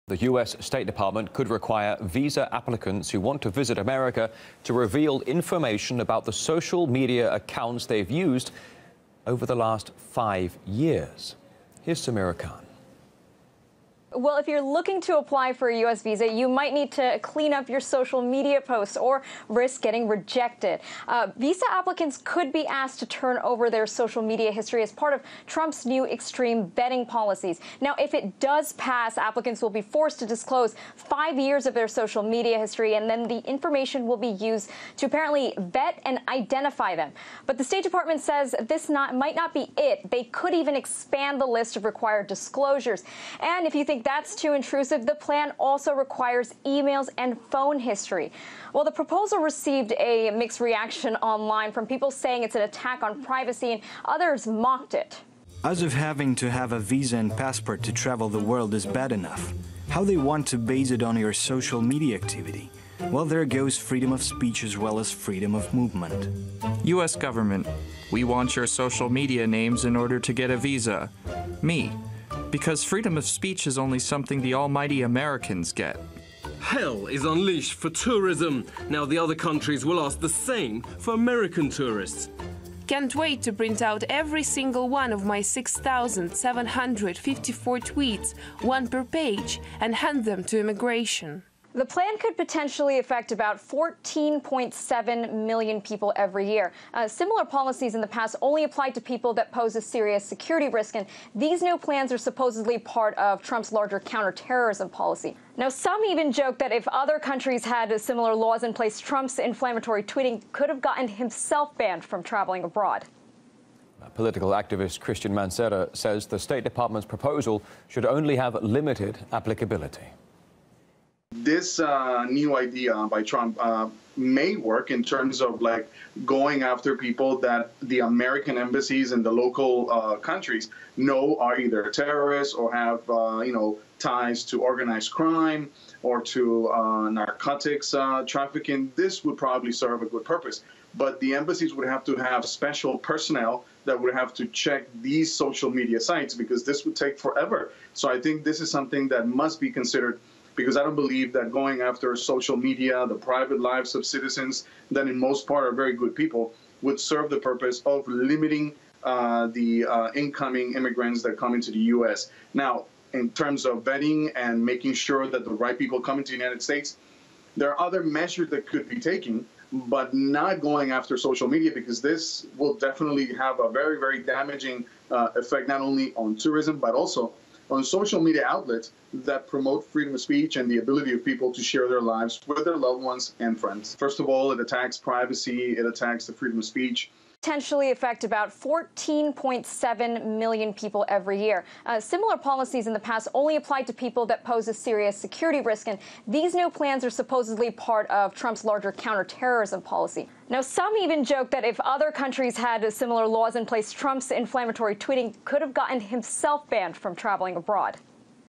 The U.S. State Department could require visa applicants who want to visit America to reveal information about the social media accounts they've used over the last 5 years. Here's Samira Khan. Well, if you're looking to apply for a U.S. visa, you might need to clean up your social media posts or risk getting rejected. Visa applicants could be asked to turn over their social media history as part of Trump's new extreme vetting policies. Now, if it does pass, applicants will be forced to disclose 5 years of their social media history, and then the information will be used to apparently vet and identify them. But the State Department says this might not be it. They could even expand the list of required disclosures. And if you think that's too intrusive, the plan also requires emails and phone history. Well, the proposal received a mixed reaction online from people saying it's an attack on privacy, and others mocked it. As if having to have a visa and passport to travel the world is bad enough, how they want to base it on your social media activity. Well, there goes freedom of speech as well as freedom of movement. U.S. government, we want your social media names in order to get a visa. Me. Because freedom of speech is only something the almighty Americans get. Hell is unleashed for tourism. Now the other countries will ask the same for American tourists. Can't wait to print out every single one of my 6,754 tweets, one per page, and hand them to immigration. The plan could potentially affect about 14.7 million people every year. Similar policies in the past only applied to people that pose a serious security risk, and these new plans are supposedly part of Trump's larger counterterrorism policy. Now, some even joke that if other countries had similar laws in place, Trump's inflammatory tweeting could have gotten himself banned from traveling abroad. Political activist Christian Mancera says the State Department's proposal should only have limited applicability. This new idea by Trump may work in terms of like going after people that the American embassies in the local countries know are either terrorists or have ties to organized crime or to narcotics trafficking. This would probably serve a good purpose. But the embassies would have to have special personnel that would have to check these social media sites, because this would take forever. So I think this is something that must be considered, because I don't believe that going after social media, the private lives of citizens that in most part are very good people, would serve the purpose of limiting the incoming immigrants that come into the U.S. Now, in terms of vetting and making sure that the right people come into the United States, there are other measures that could be taken, but not going after social media, because this will definitely have a very, very damaging effect, not only on tourism, but also on social media outlets that promote freedom of speech and the ability of people to share their lives with their loved ones and friends. First of all, it attacks privacy, it attacks the freedom of speech. Potentially affect about 14.7 million people every year. Similar policies in the past only applied to people that pose a serious security risk, and these new plans are supposedly part of Trump's larger counterterrorism policy. Now, some even joke that if other countries had similar laws in place, Trump's inflammatory tweeting could have gotten himself banned from traveling abroad.